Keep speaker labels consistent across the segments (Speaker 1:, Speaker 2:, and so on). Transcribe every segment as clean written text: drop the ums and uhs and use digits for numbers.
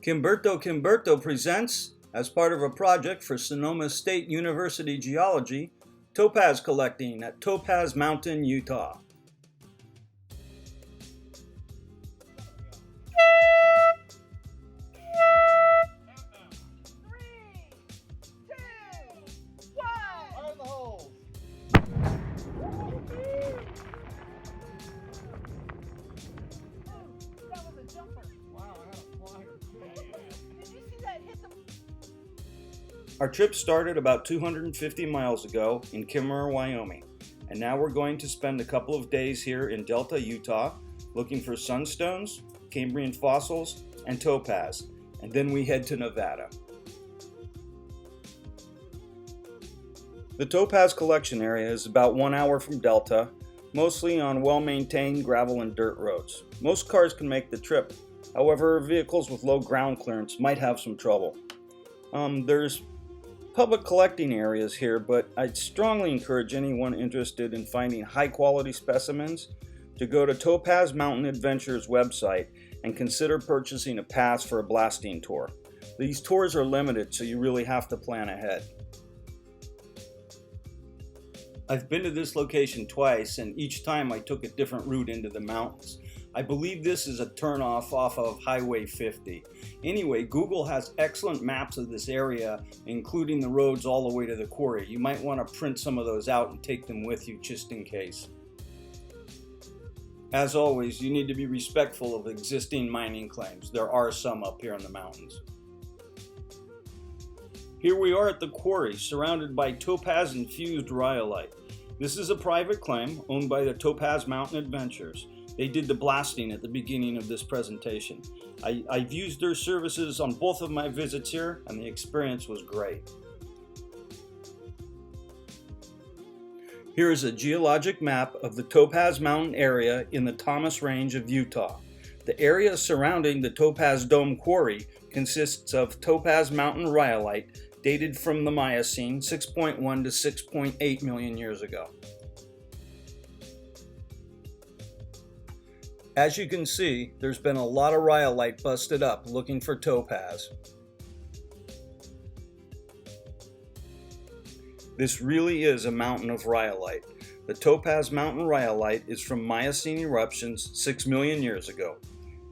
Speaker 1: Kimberto presents, as part of a project for Sonoma State University Geology, topaz collecting at Topaz Mountain, Utah. Our trip started about 250 miles ago in Kimmerer, Wyoming, and now we're going to spend a couple of days here in Delta, Utah, looking for sunstones, Cambrian fossils, and topaz, and then we head to Nevada. The topaz collection area is about 1 hour from Delta, mostly on well-maintained gravel and dirt roads. Most cars can make the trip, however, vehicles with low ground clearance might have some trouble. There's public collecting areas here, but I'd strongly encourage anyone interested in finding high-quality specimens to go to Topaz Mountain Adventure's website and consider purchasing a pass for a blasting tour. These tours are limited, so you really have to plan ahead. I've been to this location twice, and each time I took a different route into the mountains. I believe this is a turnoff off of Highway 50. Anyway, Google has excellent maps of this area, including the roads all the way to the quarry. You might want to print some of those out and take them with you just in case. As always, you need to be respectful of existing mining claims. There are some up here in the mountains. Here we are at the quarry, surrounded by topaz-infused rhyolite. This is a private claim owned by the Topaz Mountain Adventures. They did the blasting at the beginning of this presentation. I've used their services on both of my visits here, and the experience was great. Here is a geologic map of the Topaz Mountain area in the Thomas Range of Utah. The area surrounding the Topaz Dome Quarry consists of Topaz Mountain rhyolite dated from the Miocene 6.1 to 6.8 million years ago. As you can see, there's been a lot of rhyolite busted up looking for topaz. This really is a mountain of rhyolite. The Topaz Mountain rhyolite is from Miocene eruptions 6 million years ago.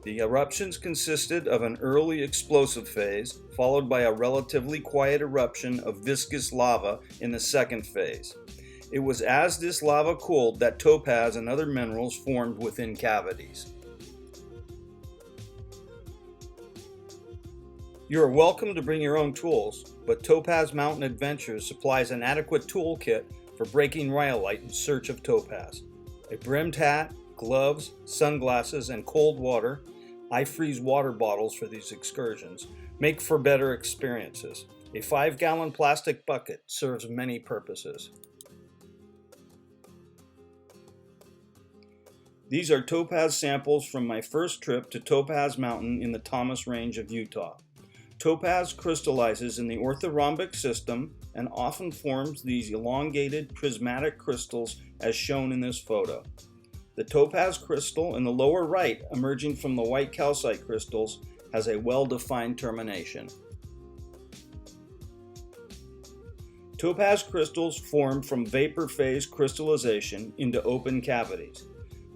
Speaker 1: The eruptions consisted of an early explosive phase, followed by a relatively quiet eruption of viscous lava in the second phase. It was as this lava cooled that topaz and other minerals formed within cavities. You are welcome to bring your own tools, but Topaz Mountain Adventures supplies an adequate toolkit for breaking rhyolite in search of topaz. A brimmed hat, gloves, sunglasses, and cold water — I freeze water bottles for these excursions — make for better experiences. A 5-gallon plastic bucket serves many purposes. These are topaz samples from my first trip to Topaz Mountain in the Thomas Range of Utah. Topaz crystallizes in the orthorhombic system and often forms these elongated prismatic crystals as shown in this photo. The topaz crystal in the lower right, emerging from the white calcite crystals, has a well-defined termination. Topaz crystals form from vapor phase crystallization into open cavities.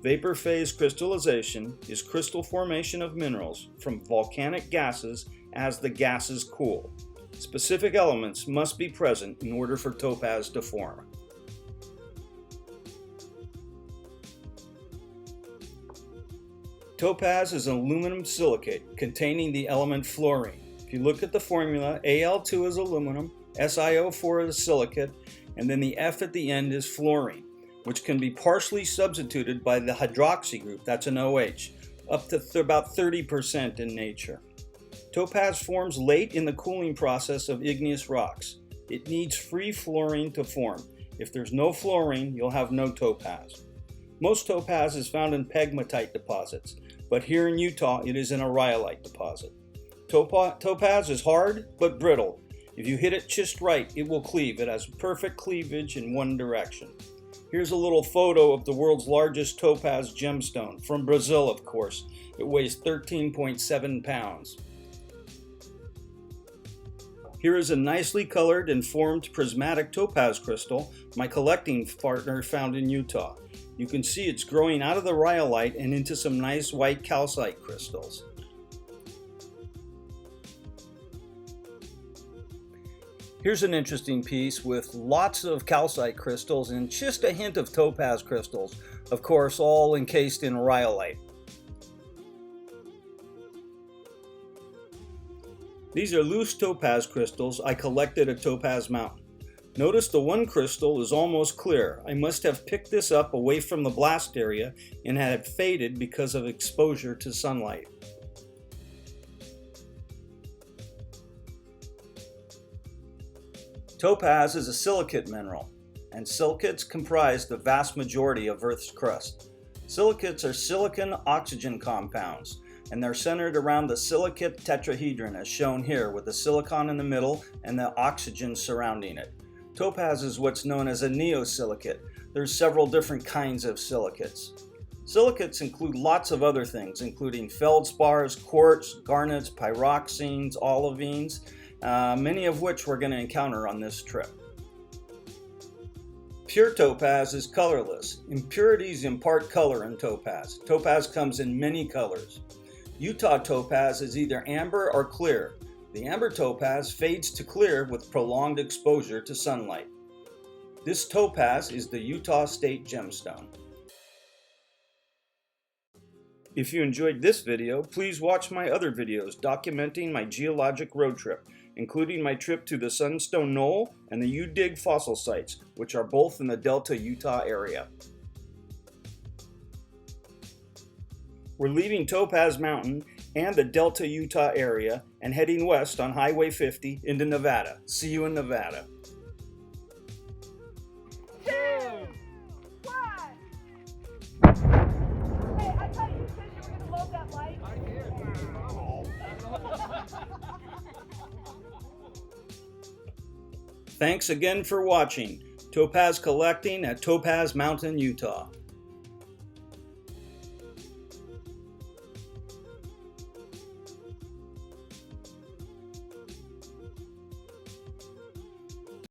Speaker 1: Vapor phase crystallization is crystal formation of minerals from volcanic gases as the gases cool. Specific elements must be present in order for topaz to form. Topaz is an aluminum silicate containing the element fluorine. If you look at the formula, Al2 is aluminum, SiO4 is silicate, and then the F at the end is fluorine, which can be partially substituted by the hydroxy group, that's an OH, up to about 30% in nature. Topaz forms late in the cooling process of igneous rocks. It needs free fluorine to form. If there's no fluorine, you'll have no topaz. Most topaz is found in pegmatite deposits, but here in Utah it is in a rhyolite deposit. Topaz is hard but brittle. If you hit it just right, it will cleave. It has perfect cleavage in one direction. Here's a little photo of the world's largest topaz gemstone, from Brazil of course. It weighs 13.7 pounds. Here is a nicely colored and formed prismatic topaz crystal my collecting partner found in Utah. You can see it's growing out of the rhyolite and into some nice white calcite crystals. Here's an interesting piece with lots of calcite crystals and just a hint of topaz crystals, of course all encased in rhyolite. These are loose topaz crystals I collected at Topaz Mountain. Notice the one crystal is almost clear. I must have picked this up away from the blast area and had faded because of exposure to sunlight. Topaz is a silicate mineral, and silicates comprise the vast majority of Earth's crust. Silicates are silicon-oxygen compounds, and they're centered around the silicate tetrahedron as shown here, with the silicon in the middle and the oxygen surrounding it. Topaz is what's known as a neosilicate. There's several different kinds of silicates. Silicates include lots of other things, including feldspars, quartz, garnets, pyroxenes, olivines, many of which we're going to encounter on this trip. Pure topaz is colorless. Impurities impart color in topaz. Topaz comes in many colors. Utah topaz is either amber or clear. The amber topaz fades to clear with prolonged exposure to sunlight. This topaz is the Utah State Gemstone. If you enjoyed this video, please watch my other videos documenting my geologic road trip, including my trip to the Sunstone Knoll and the U-Dig fossil sites, which are both in the Delta, Utah area. We're leaving Topaz Mountain and the Delta, Utah area and heading west on Highway 50 into Nevada. See you in Nevada.
Speaker 2: 2, 1. Hey, I thought you said you were going to load that light. I did.
Speaker 1: Thanks again for watching Topaz Collecting at Topaz Mountain, Utah.